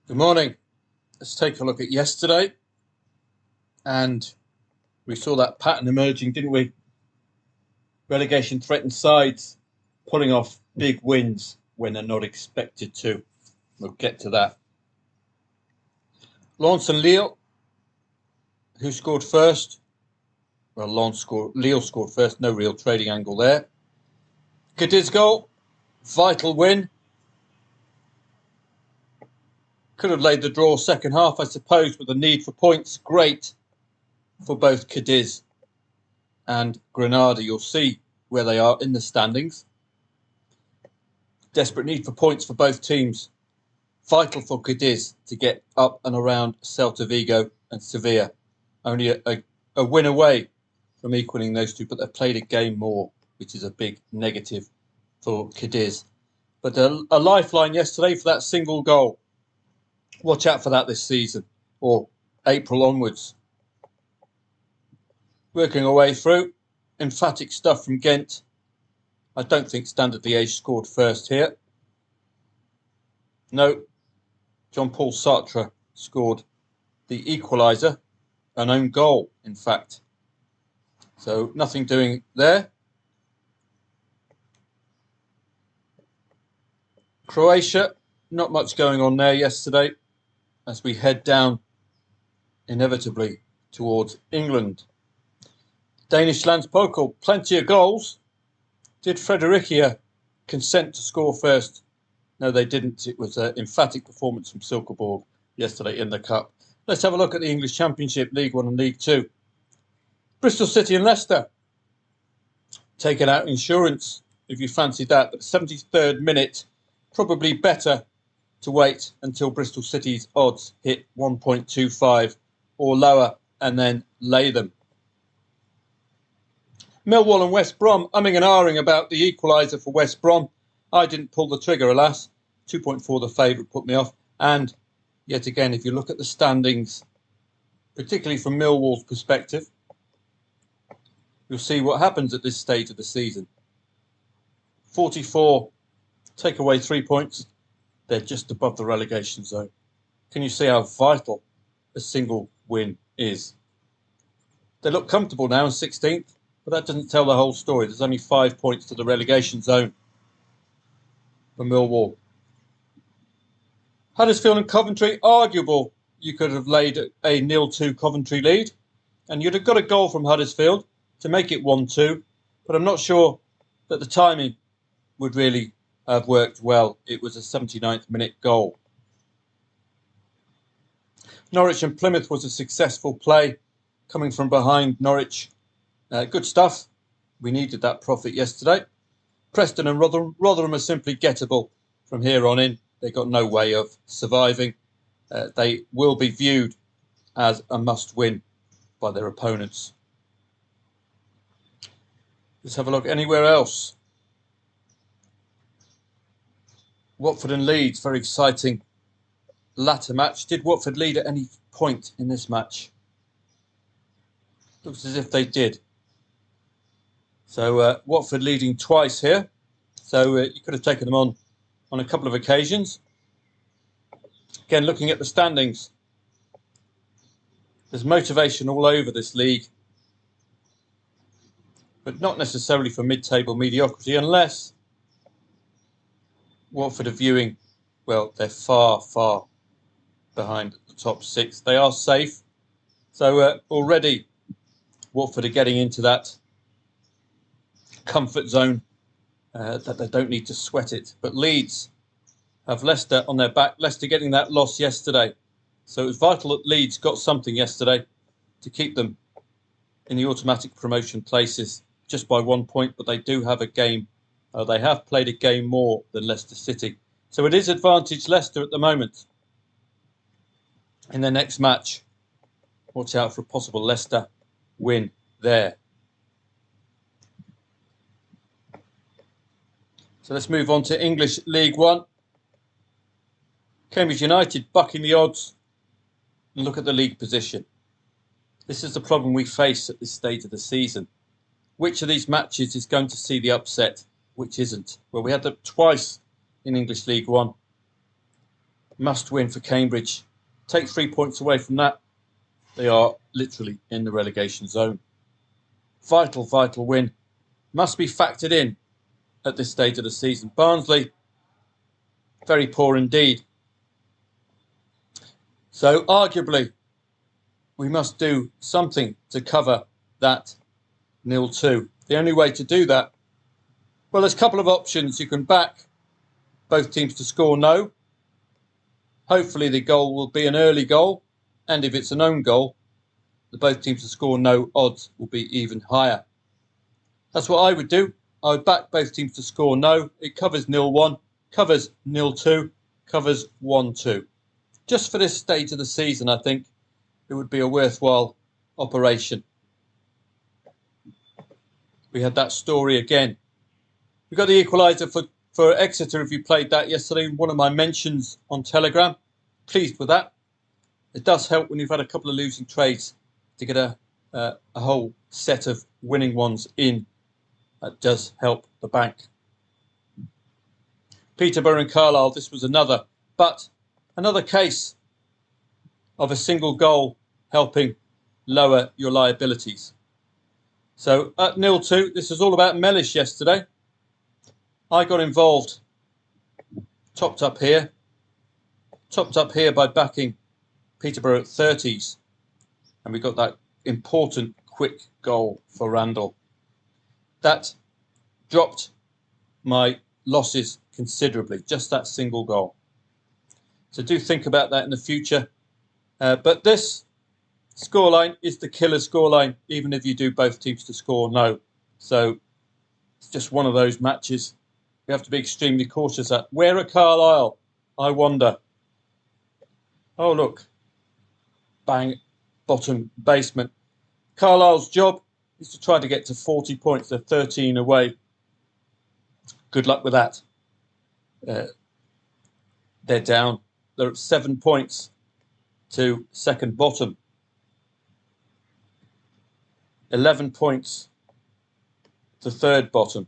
Good morning. Let's take a look at yesterday. And we saw that pattern emerging, didn't we? Relegation threatened sides pulling off big wins when they're not expected to. We'll get to that. Lens and Lille, who scored first? Well, Lille scored first, no real trading angle there. Cadiz goal, vital win. Could have laid the draw second half, I suppose, but the need for points, great for both Cadiz and Granada. You'll see where they are in the standings. Desperate need for points for both teams. Vital for Cadiz to get up and around Celta Vigo and Sevilla. Only a win away from equaling those two, but they've played a game more, which is a big negative for Cadiz. But a lifeline yesterday for that single goal. Watch out for that this season, or April onwards. Working our way through. Emphatic stuff from Ghent. I don't think Standard Liège scored first here. No, Jean-Paul Sartre scored the equaliser, an own goal, in fact. So nothing doing there. Croatia, not much going on there yesterday as we head down inevitably towards England. Danish Landspokal, plenty of goals. Did Fredericia consent to score first? No, they didn't. It was an emphatic performance from Silkeborg yesterday in the Cup. Let's have a look at the English Championship, League One and League Two. Bristol City and Leicester. Taking out insurance, if you fancied that. But 73rd minute, probably better to wait until Bristol City's odds hit 1.25 or lower and then lay them. Millwall and West Brom, umming and ahhing about the equaliser for West Brom. I didn't pull the trigger, alas. 2.4 the favourite put me off. And yet again, if you look at the standings, particularly from Millwall's perspective, you'll see what happens at this stage of the season. 44, take away 3 points. They're just above the relegation zone. Can you see how vital a single win is? They look comfortable now in 16th, but that doesn't tell the whole story. There's only 5 points to the relegation zone for Millwall. Huddersfield and Coventry, arguable. You could have laid a 0-2 Coventry lead, and you'd have got a goal from Huddersfield to make it 1-2, but I'm not sure that the timing would really have worked well. It was a 79th minute goal. Norwich and Plymouth was a successful play, coming from behind Norwich. Good stuff. We needed that profit yesterday. Preston and Rotherham are simply gettable from here on in. They got no way of surviving. They will be viewed as a must-win by their opponents. Let's have a look anywhere else. Watford and Leeds, very exciting latter match. Did Watford lead at any point in this match? Looks as if they did. So Watford leading twice here. So you could have taken them on a couple of occasions. Again, looking at the standings, there's motivation all over this league, but not necessarily for mid-table mediocrity, unless Watford are viewing, well, they're far, far behind the top six. They are safe. So already Watford are getting into that comfort zone that they don't need to sweat it. But Leeds have Leicester on their back. Leicester getting that loss yesterday. So it was vital that Leeds got something yesterday to keep them in the automatic promotion places just by 1 point. But they do have a game. They have played a game more than Leicester City. So it is advantage Leicester at the moment. In their next match, watch out for a possible Leicester win there. So let's move on to English League One. Cambridge United bucking the odds. And look at the league position. This is the problem we face at this stage of the season. Which of these matches is going to see the upset? Which isn't? Well, we had that twice in English League One. Must win for Cambridge. Take 3 points away from that. They are literally in the relegation zone. Vital, vital win. Must be factored in at this stage of the season. Barnsley, very poor indeed. So arguably, we must do something to cover that 0-2. The only way to do that, well, there's a couple of options. You can back both teams to score no. Hopefully the goal will be an early goal. And if it's an own goal, the both teams to score no odds will be even higher. That's what I would do. I would back both teams to score no. It covers 0-1, covers 0-2, covers 1-2. Just for this stage of the season, I think it would be a worthwhile operation. We had that story again. We got the equaliser for Exeter, if you played that yesterday, one of my mentions on Telegram. Pleased with that. It does help when you've had a couple of losing trades to get a whole set of winning ones in. That does help the bank. Peterborough and Carlisle, this was another case of a single goal helping lower your liabilities. So at 0-2, this was all about Mellish yesterday. I got involved, topped up here by backing Peterborough at 30s. And we got that important quick goal for Randall. That dropped my losses considerably, just that single goal. So do think about that in the future. But this scoreline is the killer scoreline, even if you do both teams to score no. So it's just one of those matches we have to be extremely cautious at. Where are Carlisle? I wonder. Oh, look. Bang. Bottom basement. Carlisle's job is to try to get to 40 points. They're 13 away. Good luck with that. They're down. They're at 7 points to second bottom. 11 points to third bottom.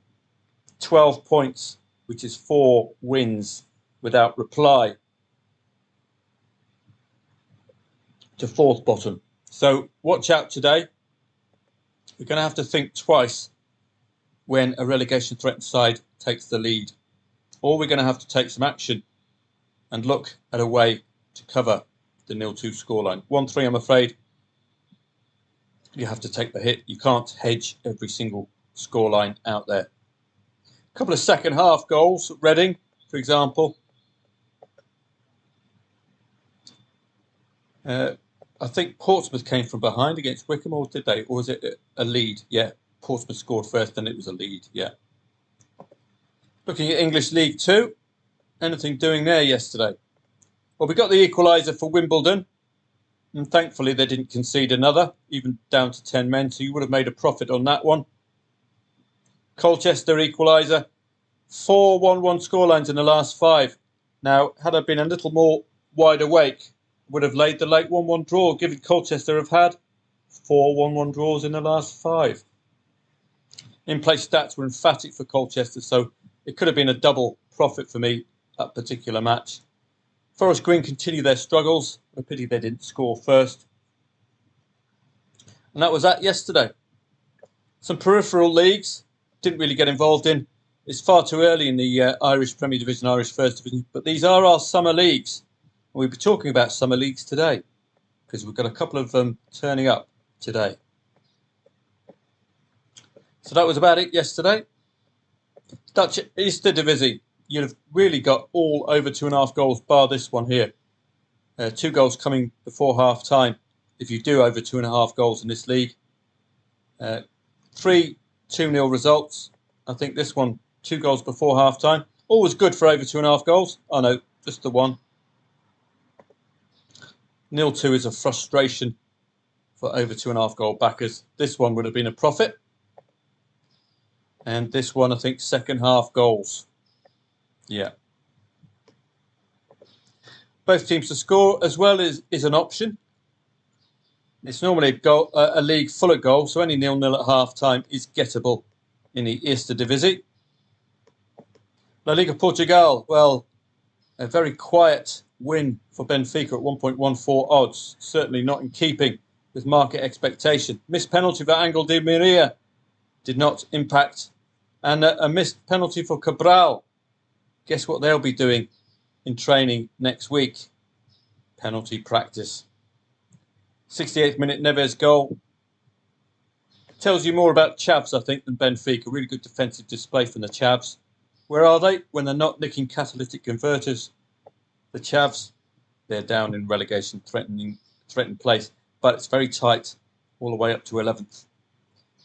12 points, which is 4 wins without reply, to fourth bottom. So watch out today. We're going to have to think twice when a relegation threatened side takes the lead. Or we're going to have to take some action and look at a way to cover the 0-2 scoreline. 1-3, I'm afraid. You have to take the hit. You can't hedge every single scoreline out there. A couple of second half goals. Reading, for example. I think Portsmouth came from behind against Wycombe, or did they? Or was it a lead? Yeah, Portsmouth scored first, and it was a lead. Yeah. Looking at English League 2, anything doing there yesterday? Well, we got the equaliser for Wimbledon, and thankfully they didn't concede another, even down to 10 men, so you would have made a profit on that one. Colchester equaliser, 4 1-1 scorelines in the last 5. Now, had I been a little more wide awake, would have laid the late 1-1 draw, given Colchester have had 4 1-1 draws in the last 5. In-play stats were emphatic for Colchester, so it could have been a double profit for me, that particular match. Forest Green continue their struggles. A pity they didn't score first. And that was that yesterday. Some peripheral leagues, didn't really get involved in. It's far too early in the Irish Premier Division, Irish First Division, but these are our summer leagues. We'll be talking about summer leagues today because we've got a couple of them turning up today. So that was about it yesterday. Dutch Easter Divisie. You'd have really got all over 2.5 goals, bar this one here. 2 goals coming before half time. If you do over 2.5 goals in this league. 3 2-0 results. I think this one, 2 goals before half time. Always good for over 2.5 goals. Oh no, just the one. 0-2 is a frustration for over 2.5 goal backers. This one would have been a profit. And this one, I think, second half goals. Yeah. Both teams to score as well is an option. It's normally a league full of goals, so any 0-0 at half time is gettable in the Eerste Divisie. La Liga Portugal, well, a very quiet win for Benfica at 1.14 odds. Certainly not in keeping with market expectation. Missed penalty for Angel Di Maria did not impact. And a missed penalty for Cabral. Guess what they'll be doing in training next week? Penalty practice. 68th minute Neves goal. Tells you more about Chavs, I think, than Benfica. Really good defensive display from the Chavs. Where are they when they're not nicking catalytic converters? The Chavs, they're down in relegation threatened place, but it's very tight all the way up to 11th.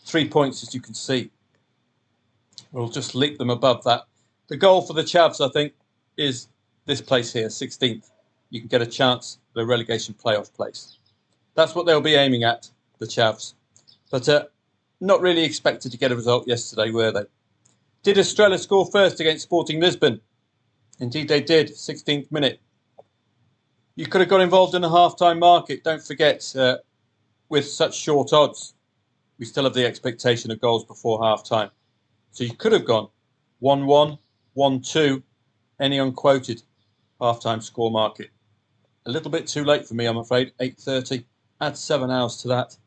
3 points, as you can see. We'll just leap them above that. The goal for the Chavs, I think, is this place here, 16th. You can get a chance at a relegation playoff place. That's what they'll be aiming at, the Chavs. But not really expected to get a result yesterday, were they? Did Estrella score first against Sporting Lisbon? Indeed they did, 16th minute. You could have got involved in a half-time market. Don't forget, with such short odds, we still have the expectation of goals before half-time. So you could have gone 1-1, 1-2, any unquoted half-time score market. A little bit too late for me, I'm afraid, 8:30. Add 7 hours to that,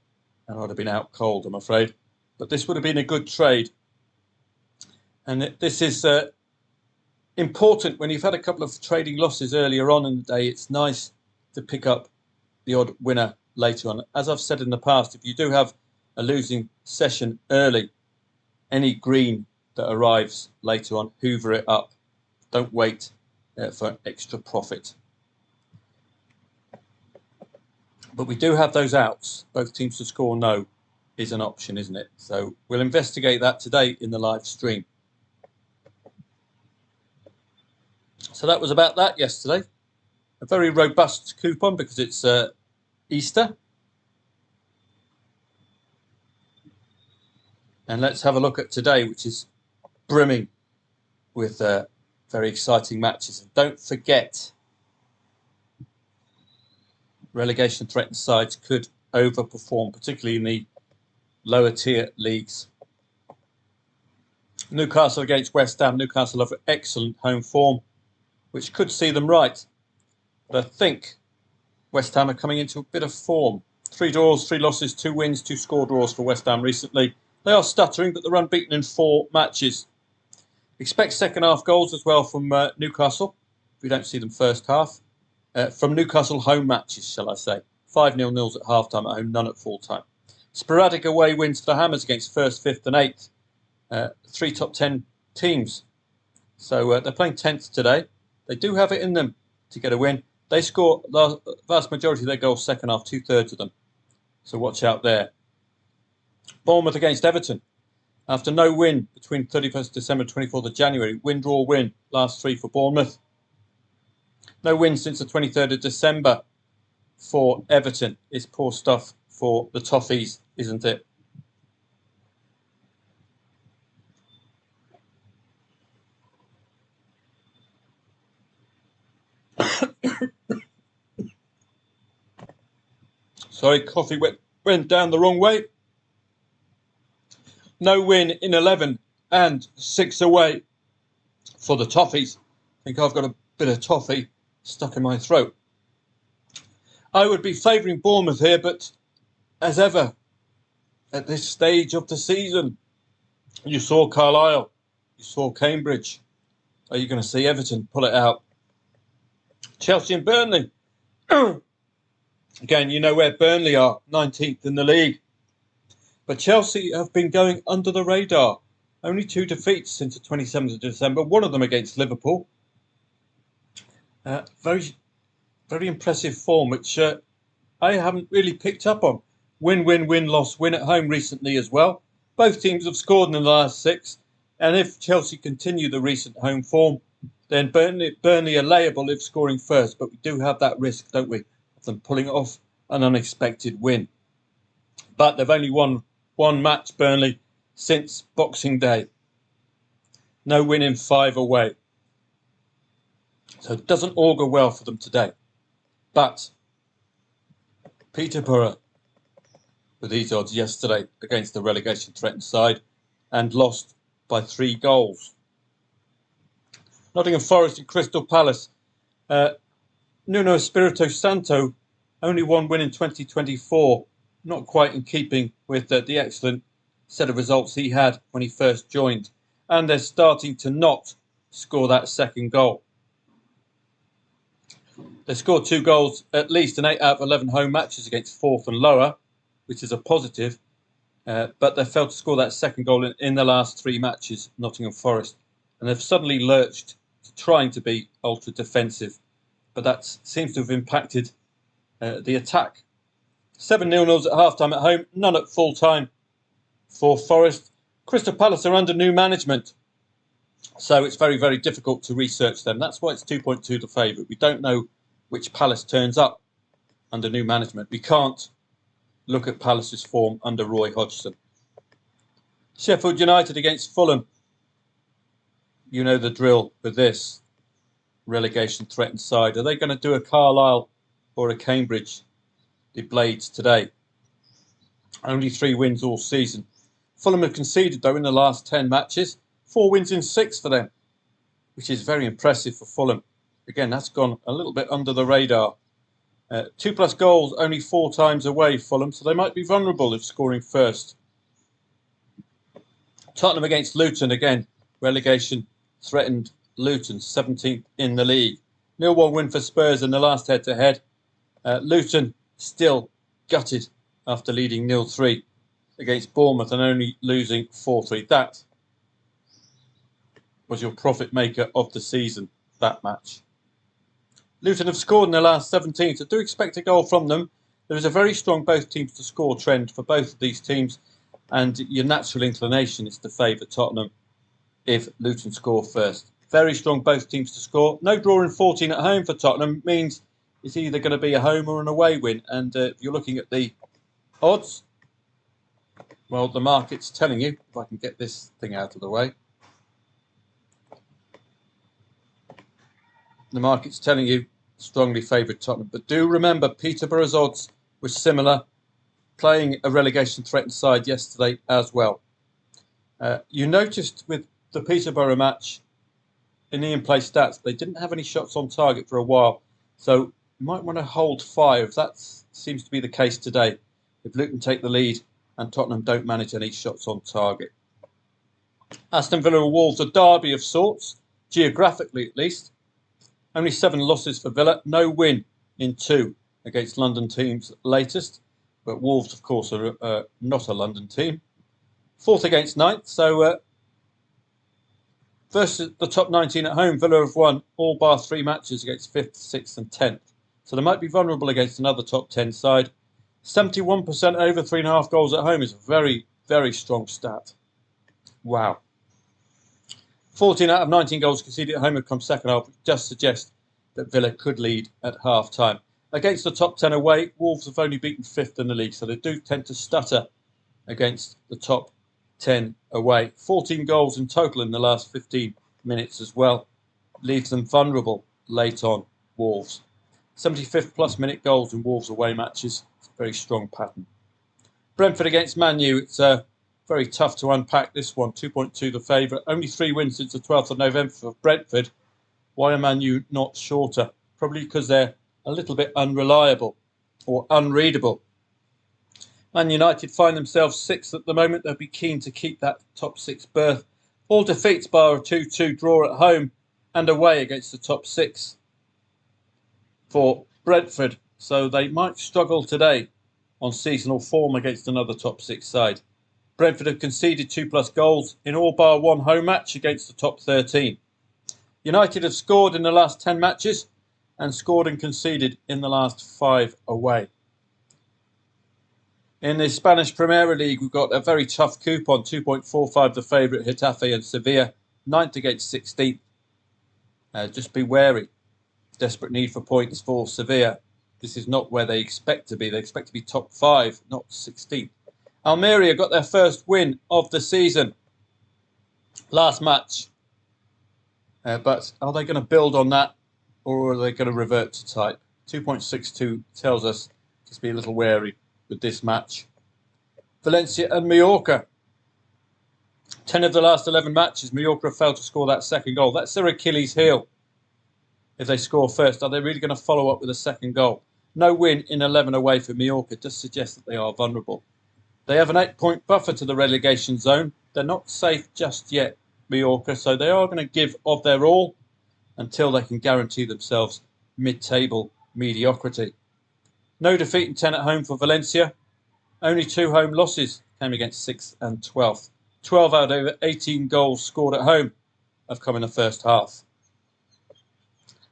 and I'd have been out cold, I'm afraid. But this would have been a good trade. And this is important when you've had a couple of trading losses earlier on in the day. It's nice to pick up the odd winner later on. As I've said in the past, if you do have a losing session early, any green that arrives later on, hoover it up. Don't wait for extra profit. But we do have those outs. Both teams to score no is an option, isn't it? So we'll investigate that today in the live stream. So that was about that yesterday. A very robust coupon because it's Easter. And let's have a look at today, which is brimming with very exciting matches. And don't forget, relegation threatened sides could overperform, particularly in the lower tier leagues. Newcastle against West Ham. Newcastle have excellent home form, which could see them right. But I think West Ham are coming into a bit of form. 3 draws, 3 losses, 2 wins, 2 score draws for West Ham recently. They are stuttering, but they're unbeaten in 4 matches. Expect second half goals as well from Newcastle. We don't see them first half. From Newcastle home matches, shall I say. 5-0 nils at half-time at home, none at full-time. Sporadic away wins for the Hammers against 1st, 5th and 8th. 3 top 10 teams. So they're playing 10th today. They do have it in them to get a win. They score the vast majority of their goals second half, 2/3 of them. So watch out there. Bournemouth against Everton. After no win between 31st December and 24th of January, win, draw, win, last 3 for Bournemouth. No win since the 23rd of December for Everton. It's poor stuff for the Toffees, isn't it? Sorry, coffee went down the wrong way. No win in 11 and 6 away for the Toffees. I think I've got a bit of toffee stuck in my throat. I would be favouring Bournemouth here, but as ever, at this stage of the season, you saw Carlisle, you saw Cambridge. Are you going to see Everton pull it out? Chelsea and Burnley. Again, you know where Burnley are, 19th in the league. But Chelsea have been going under the radar. Only 2 defeats since the 27th of December, one of them against Liverpool. Very, very impressive form, which I haven't really picked up on. Win, win, win, loss, win at home recently as well. Both teams have scored in the last 6. And if Chelsea continue the recent home form, then Burnley are layable if scoring first. But we do have that risk, don't we, of them pulling off an unexpected win. But they've only won 1 match, Burnley, since Boxing Day. No win in 5 away. So it doesn't augur well for them today. But Peterborough, with these odds yesterday against the relegation threatened side, and lost by 3 goals. Nottingham Forest and Crystal Palace. Nuno Espirito Santo, only one win in 2024, not quite in keeping with the excellent set of results he had when he first joined. And they're starting to not score that second goal. They scored 2 goals at least in 8 out of 11 home matches against fourth and lower, which is a positive. But they failed to score that second goal in the last 3 matches, Nottingham Forest. And they've suddenly lurched to trying to be ultra defensive. But that seems to have impacted the attack. 7 0-0s at half-time at home, none at full-time for Forest. Crystal Palace are under new management, so it's very, very difficult to research them. That's why it's 2.2 to favourite. We don't know which Palace turns up under new management. We can't look at Palace's form under Roy Hodgson. Sheffield United against Fulham. You know the drill with this relegation threatened side. Are they going to do a Carlisle or a Cambridge, the Blades, today? Only 3 wins all season. Fulham have conceded, though, in the last 10 matches. 4 wins in 6 for them, which is very impressive for Fulham. Again, that's gone a little bit under the radar. 2+ goals only 4 times away, Fulham, so they might be vulnerable if scoring first. Tottenham against Luton, again, relegation threatened Luton, 17th in the league. 0-1 win for Spurs in the last head-to-head. Luton still gutted after leading 0-3 against Bournemouth and only losing 4-3. That was your profit maker of the season, that match. Luton have scored in the last 17, so do expect a goal from them. There is a very strong both teams to score trend for both of these teams, and your natural inclination is to favour Tottenham if Luton score first. Very strong both teams to score. No draw in 14 at home for Tottenham means it's either going to be a home or an away win. And if you're looking at the odds, well, the market's telling you, if I can get this thing out of the way, the market's telling you strongly favoured Tottenham. But do remember, Peterborough's odds were similar, playing a relegation threatened side yesterday as well. You noticed with the Peterborough match in the in-play stats, they didn't have any shots on target for a while. So you might want to hold fire if that seems to be the case today. If Luton take the lead and Tottenham don't manage any shots on target. Aston Villa Wolves, a derby of sorts, geographically at least. Only 7 losses for Villa, no win in 2 against London teams latest. But Wolves, of course, are not a London team. 4th against 9th, so versus the top 19 at home, Villa have won all bar 3 matches against 5th, 6th and 10th. So they might be vulnerable against another top 10 side. 71% over 3.5 goals at home is a very, very strong stat. Wow. 14 out of 19 goals conceded at home have come second half, which just suggests that Villa could lead at half-time. Against the top 10 away, Wolves have only beaten 5th in the league, so they do tend to stutter against the top 10 away. 14 goals in total in the last 15 minutes as well. Leaves them vulnerable late on, Wolves. 75th plus minute goals in Wolves away matches. It's a very strong pattern. Brentford against Man U. It's very tough to unpack this one. 2.2 the favourite. Only 3 wins since the 12th of November for Brentford. Why are Man U not shorter? Probably because they're a little bit unreliable or unreadable. Man United find themselves 6th at the moment. They'll be keen to keep that top 6 berth. All defeats bar a 2-2 draw at home and away against the top 6 for Brentford. So they might struggle today on seasonal form against another top 6 side. Brentford have conceded 2+ goals in all bar 1 home match against the top 13. United have scored in the last 10 matches and scored and conceded in the last 5 away. In the Spanish Primera League, we've got a very tough coupon, 2.45 the favourite, Getafe and Sevilla, 9th against 16th. Just be wary. Desperate need for points for Sevilla. This is not where they expect to be. They expect to be top 5, not 16th. Almeria got their first win of the season. Last match. But are they going to build on that or are they going to revert to type? 2.62 tells us just be a little wary with this match. Valencia and Mallorca. 10 of the last 11 matches, Mallorca have failed to score that second goal. That's their Achilles heel. if they score first, are they really going to follow up with a second goal? No win in 11 away for Mallorca does suggest that they are vulnerable. They have an 8-point buffer to the relegation zone. They're not safe just yet, Mallorca, so they are going to give of their all until they can guarantee themselves mid-table mediocrity. No defeat in 10 at home for Valencia. Only 2 home losses came against 6th and 12th. 12 out of 18 goals scored at home have come in the first half.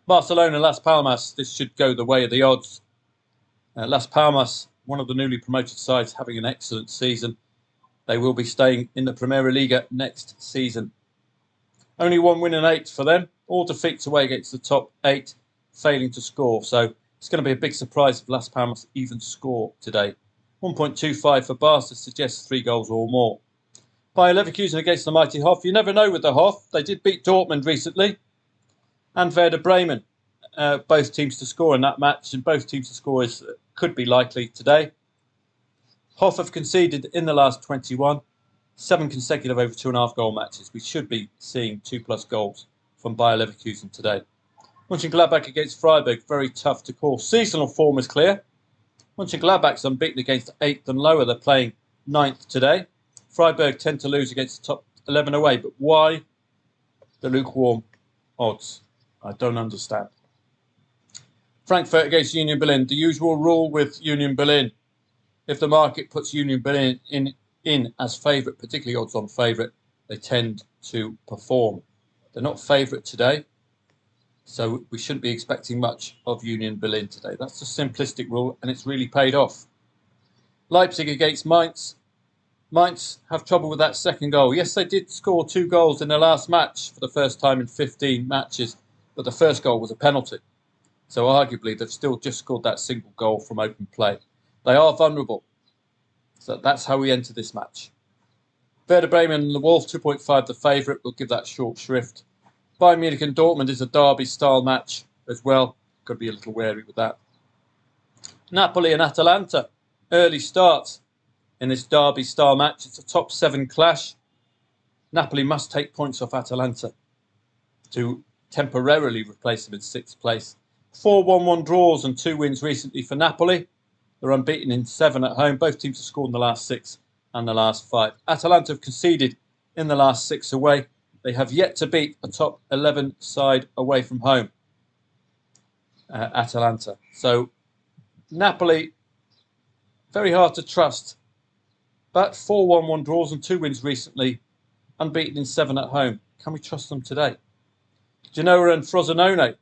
Barcelona, Las Palmas, this should go the way of the odds. Las Palmas, one of the newly promoted sides, having an excellent season. They will be staying in the Primera Liga next season. Only 1 win and 8 for them. All defeats away against the top 8, failing to score. So it's going to be a big surprise if Las Palmas even score today. 1.25 for Barca suggests 3 goals or more. Bayer Leverkusen against the mighty Hoff. You never know with the Hoff. They did beat Dortmund recently. And Werder Bremen. Both teams to score in that match, and both teams to score could be likely today. Hoff have conceded in the last 21, 7 consecutive over 2.5 goal matches. We should be seeing 2+ goals from Bayer Leverkusen today. Mönchengladbach against Freiburg, very tough to call. Seasonal form is clear. Mönchengladbach's unbeaten against 8th and lower. They're playing 9th today. Freiburg tend to lose against the top 11 away, but why the lukewarm odds? I don't understand. Frankfurt against Union Berlin. The usual rule with Union Berlin. If the market puts Union Berlin in as favourite, particularly odds-on favourite, they tend to perform. They're not favourite today, so we shouldn't be expecting much of Union Berlin today. That's a simplistic rule, and it's really paid off. Leipzig against Mainz. Mainz have trouble with that second goal. Yes, they did score 2 goals in their last match for the first time in 15 matches, but the first goal was a penalty. So arguably, they've still just scored that single goal from open play. They are vulnerable. So that's how we enter this match. Werder Bremen and the Wolf, 2.5 the favourite. We'll give that short shrift. Bayern Munich and Dortmund is a derby-style match as well. Got to be a little wary with that. Napoli and Atalanta. Early start in this derby-style match. It's a top 7 clash. Napoli must take points off Atalanta to temporarily replace them in 6th place. 4 1-1 draws and 2 wins recently for Napoli. They're unbeaten in 7 at home. Both teams have scored in the last 6 and the last 5. Atalanta have conceded in the last 6 away. They have yet to beat a top 11 side away from home. Atalanta. So Napoli, very hard to trust. But 4 1-1 draws and 2 wins recently. Unbeaten in 7 at home. Can we trust them today? Genoa and Frosinone.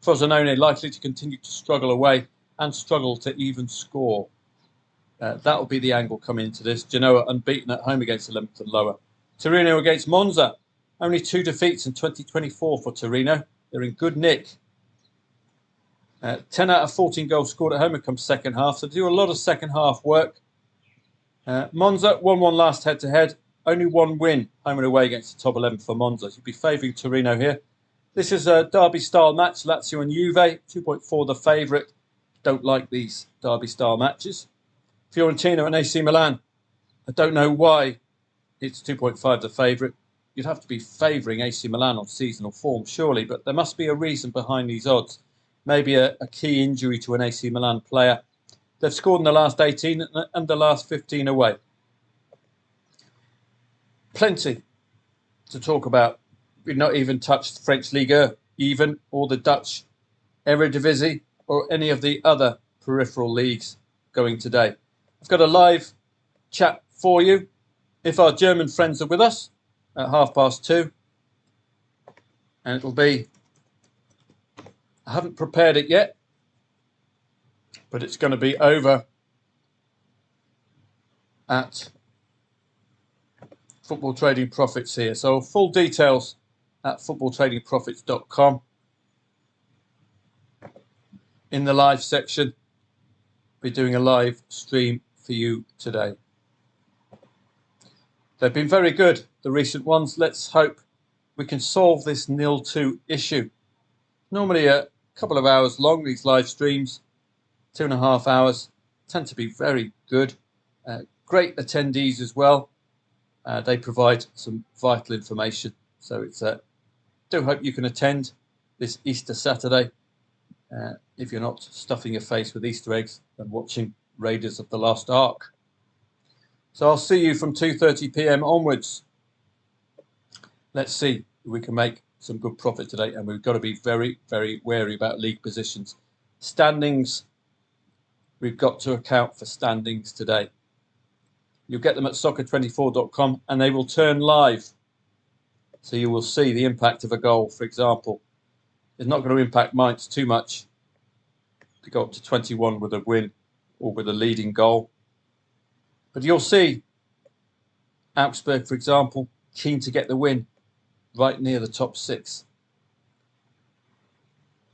Frosinone likely to continue to struggle away and struggle to even score. That will be the angle coming into this. Genoa unbeaten at home against 11th and lower. Torino against Monza. Only 2 defeats in 2024 for Torino. They're in good nick. 10 out of 14 goals scored at home have come second half. So they do a lot of second half work. Monza 1-1 last head-to-head. Only 1 win home and away against the top 11 for Monza. You'd be favouring Torino here. This is a derby-style match. Lazio and Juve, 2.4 the favourite. Don't like these derby-style matches. Fiorentina and AC Milan. I don't know why it's 2.5 the favourite. You'd have to be favouring AC Milan on seasonal form, surely, but there must be a reason behind these odds. Maybe a key injury to an AC Milan player. They've scored in the last 18 and the last 15 away. Plenty to talk about. We've not even touched the French Liga, even, or the Dutch Eredivisie, or any of the other peripheral leagues going today. I've got a live chat for you. If our German friends are with us at 2:30, and it'll be, I haven't prepared it yet, but it's going to be over at Football Trading Profits here. So full details at footballtradingprofits.com. In the live section, we're doing a live stream for you today. They've been very good, the recent ones. Let's hope we can solve this 0-2 issue. Normally a couple of hours long, these live streams, 2.5 hours, tend to be very good. Great attendees as well. They provide some vital information. So it's do hope you can attend. this Easter Saturday. If you're not stuffing your face with Easter eggs and watching Raiders of the Lost Ark. So I'll see you from 2:30 p.m. onwards. Let's see if we can make some good profit today. And we've got to be very, very wary about league positions. Standings, we've got to account for standings today. You'll get them at soccer24.com and they will turn live. So you will see the impact of a goal, for example. It's not going to impact Mainz too much to go up to 21 with a win or with a leading goal. But you'll see Augsburg, for example, keen to get the win right near the top 6.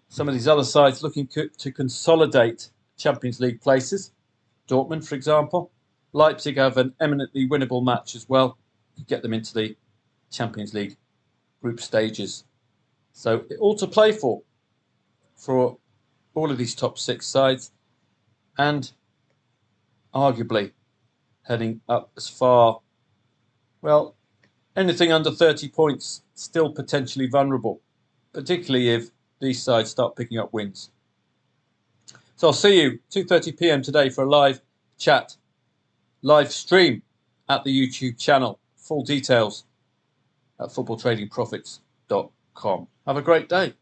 Some of these other sides looking to consolidate Champions League places. Dortmund, for example. Leipzig have an eminently winnable match as well to get them into the Champions League group stages. So all to play for all of these top 6 sides, and arguably heading up as far, well, anything under 30 points still potentially vulnerable, particularly if these sides start picking up wins. So I'll see you 2:30 p.m. today for a live chat, live stream at the YouTube channel. Full details at footballtradingprofits.com. Have a great day.